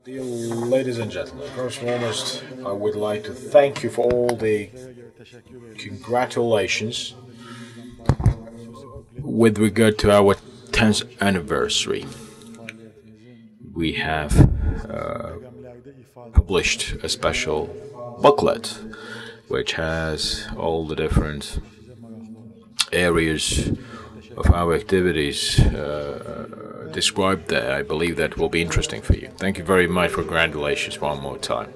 Dear ladies and gentlemen, first and foremost, I would like to thank you for all the congratulations with regard to our 10th anniversary. We have published a special booklet which has all the different areas of our activities described there. I believe that will be interesting for you. Thank you very much for congratulations one more time.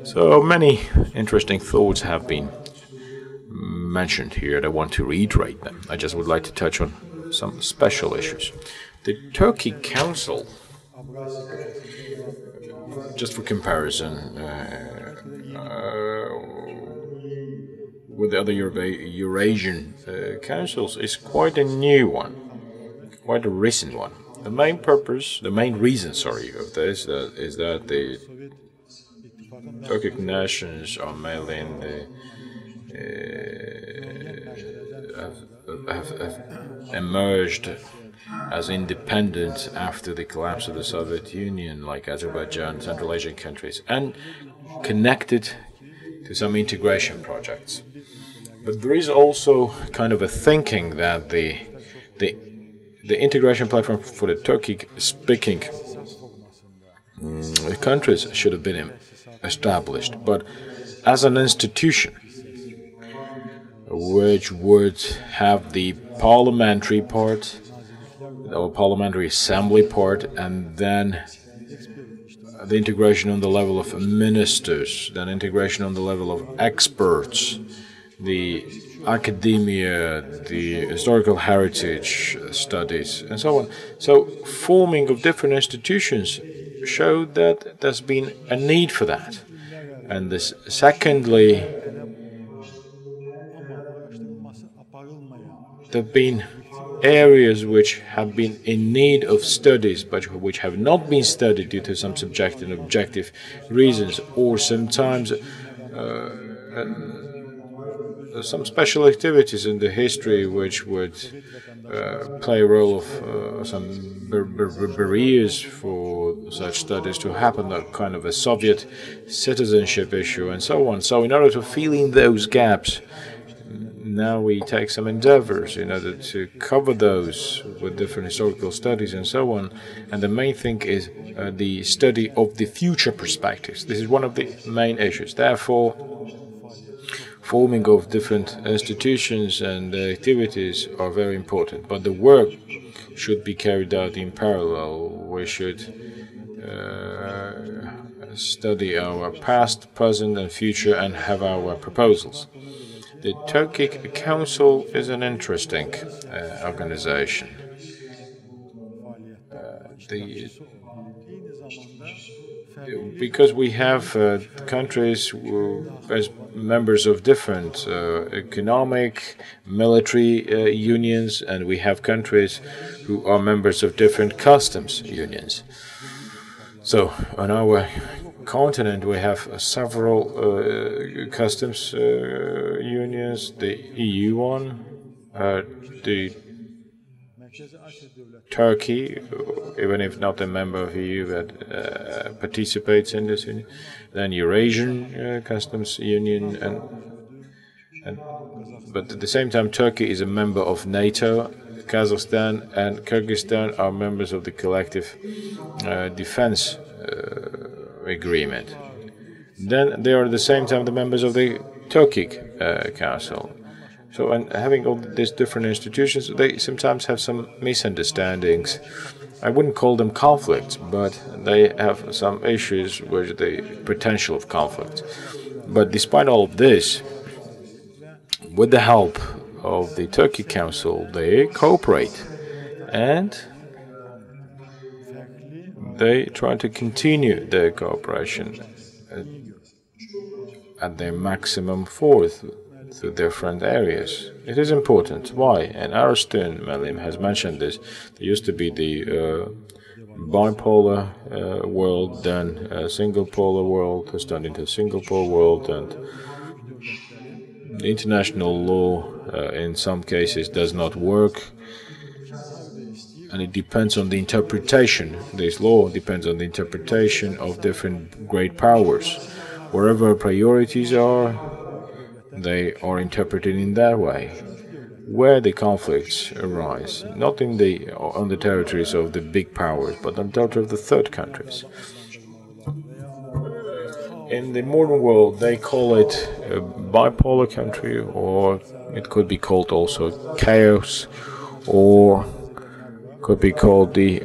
So many interesting thoughts have been mentioned here, and I want to reiterate them. I just would like to touch on some special issues. The Turkic Council, just for comparison, with the other Eurasian councils, is quite a new one, quite a recent one. The main reason, of this is that the Turkic nations are mainly in the have emerged as independent after the collapse of the Soviet Union, like Azerbaijan, Central Asian countries, and connected to some integration projects. But there is also kind of a thinking that the integration platform for the Turkic-speaking countries should have been established, but as an institution which would have the parliamentary part, or parliamentary assembly part, and then the integration on the level of ministers, then integration on the level of experts, the academia, the historical heritage studies, and so on. So, forming of different institutions showed that there's been a need for that. And this, secondly, there have been areas which have been in need of studies, but which have not been studied due to some subjective and objective reasons, or sometimes some special activities in the history which would play a role of some barriers for such studies to happen, a kind of a Soviet citizenship issue and so on. So in order to fill in those gaps, now we take some endeavors in order to cover those with different historical studies and so on. And the main thing is the study of the future perspectives. This is one of the main issues. Therefore, forming of different institutions and activities are very important. But the work should be carried out in parallel. We should study our past, present, and future and have our proposals. The Turkic Council is an interesting organization. Because we have countries as members of different economic, military unions, and we have countries who are members of different customs unions. So on our continent we have several customs unions, the EU one, the Turkey, even if not a member of EU, but participates in this union, then Eurasian Customs Union, but at the same time Turkey is a member of NATO. Kazakhstan and Kyrgyzstan are members of the collective defense agreement. Then they are at the same time the members of the Turkic Council. So, and having all these different institutions, they sometimes have some misunderstandings. I wouldn't call them conflicts, but they have some issues with the potential of conflict. But despite all of this, with the help of the Turkic Council, they cooperate and they try to continue their cooperation at their maximum force through different areas. It is important. Why? And Arslan Malim has mentioned this. There used to be the bipolar world, then a single polar world, has turned into a single polar world, and the international law in some cases does not work. and it depends on the interpretation. This law depends on the interpretation of different great powers. Wherever priorities are, they are interpreted in that way. Where the conflicts arise, not on the territories of the big powers, but on the territory of the third countries. In the modern world, they call it a bipolar country, or it could be called also chaos, or could be called the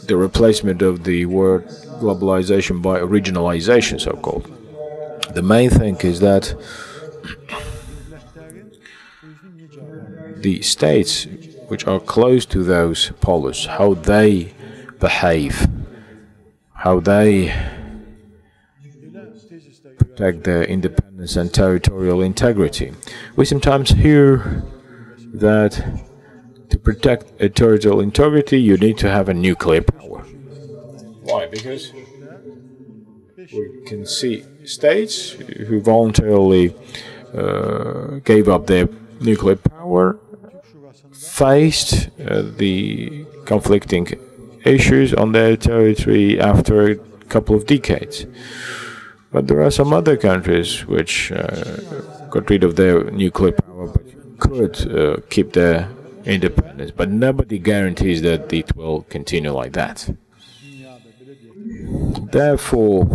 replacement of the word globalization by regionalization, so-called. The main thing is that the states which are close to those polos, how they behave, how they protect their independence and territorial integrity. We sometimes hear that to protect a territorial integrity, you need to have a nuclear power. Why? Because we can see states who voluntarily gave up their nuclear power faced the conflicting issues on their territory after a couple of decades. But there are some other countries which got rid of their nuclear power but could keep their independence. But nobody guarantees that it will continue like that. Therefore,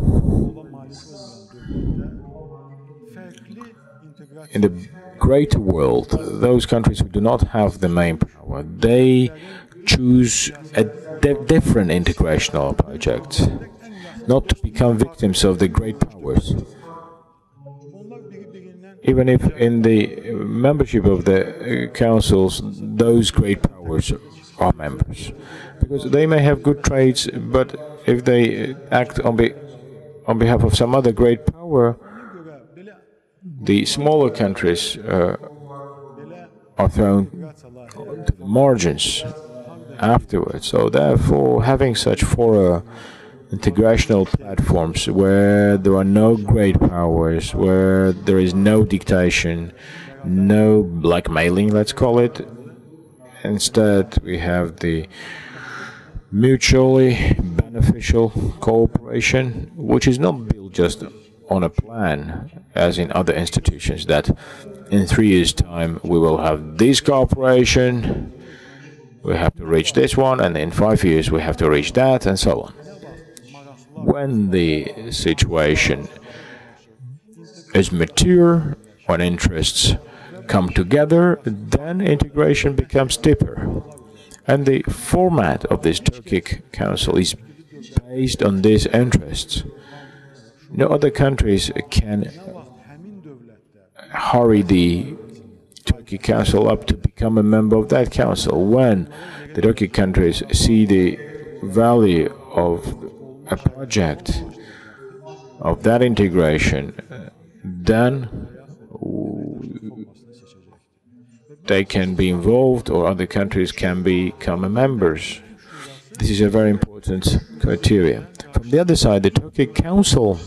in the greater world, those countries who do not have the main power, they choose a different integrational project, not to become victims of the great powers. Even if in the membership of the councils, those great powers are members. Because they may have good traits, but if they act on behalf of some other great power, the smaller countries are thrown to the margins afterwards. So therefore, having such four integrational platforms where there are no great powers, where there is no dictation, no blackmailing, let's call it. Instead, we have the mutually beneficial cooperation, which is not built just on a plan, as in other institutions, that in 3 years' time we will have this cooperation, we have to reach this one, and in 5 years we have to reach that, and so on. When the situation is mature, when interests come together, then integration becomes deeper. And the format of this Turkic Council is based on these interests. No other countries can hurry the Turkic Council up to become a member of that council. When the Turkic countries see the value of a project, of that integration, then they can be involved, or other countries can become members. This is a very important criteria. From the other side, the Turkic Council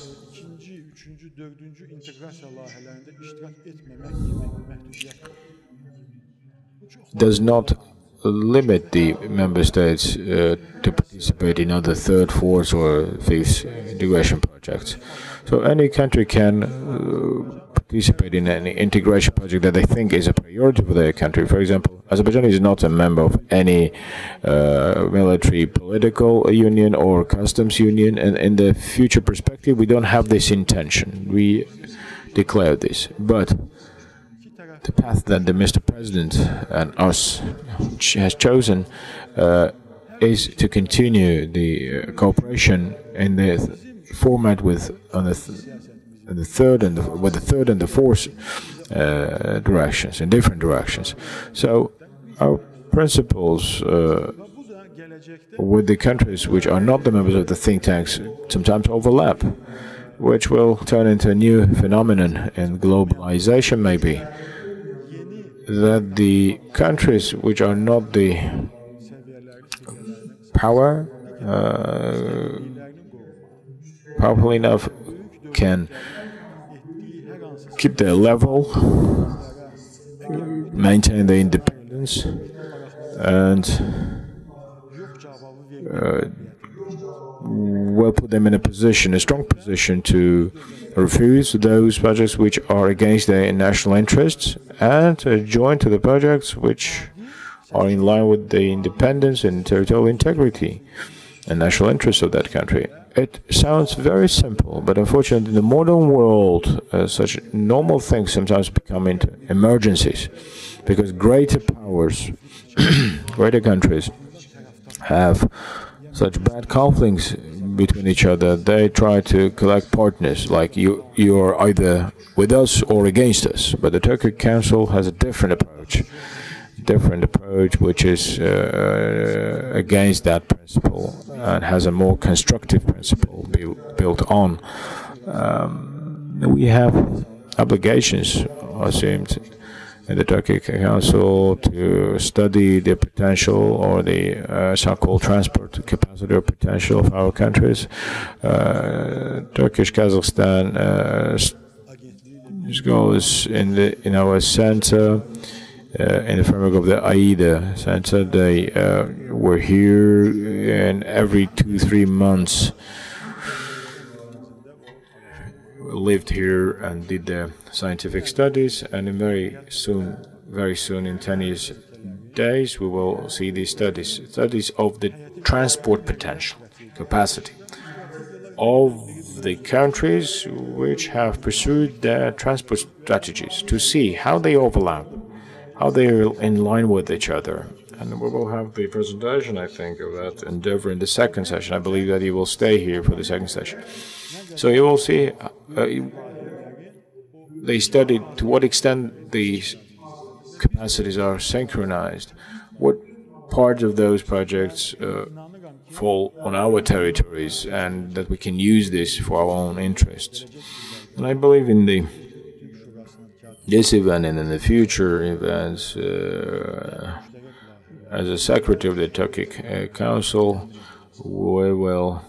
does not limit the member states to participate in other third, fourth, or fifth integration projects. So any country can participate in any integration project that they think is a priority for their country. For example, Azerbaijan is not a member of any military political union or customs union, and in the future perspective, we don't have this intention. We declare this. But the path that the Mr. President and us has chosen is to continue the cooperation in the format with the third and the fourth directions, in different directions. So our principles with the countries which are not the members of the think tanks sometimes overlap, which will turn into a new phenomenon in globalization, maybe, that the countries which are not the powerful enough can keep their level, maintain their independence, and will put them in a strong position to refuse those projects which are against their national interests and join to the projects which are in line with the independence and territorial integrity and national interests of that country. It sounds very simple, but unfortunately in the modern world, such normal things sometimes become into emergencies, because greater powers, greater countries have such bad conflicts between each other. They try to collect partners, like you are either with us or against us. But the Turkic Council has a different approach, which is against that principle and has a more constructive principle built on. We have obligations assumed in the Turkic Council to study the potential or the so-called transport capacity or potential of our countries. Turkish Kazakhstan goes in our center. In the framework of the AIDA Center, they were here, and every 2-3 months lived here and did their scientific studies. And very soon, in 10 days, we will see these studies of the transport potential, capacity of the countries which have pursued their transport strategies, to see how they overlap, how they're in line with each other. And we will have the presentation, I think, of that endeavor in the second session. I believe that you will stay here for the second session. So you will see they studied to what extent these capacities are synchronized, what parts of those projects fall on our territories, and that we can use this for our own interests. And I believe in this event and in the future events, as a secretary of the Turkic Council, we will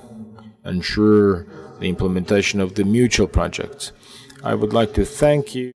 ensure the implementation of the mutual projects. I would like to thank you.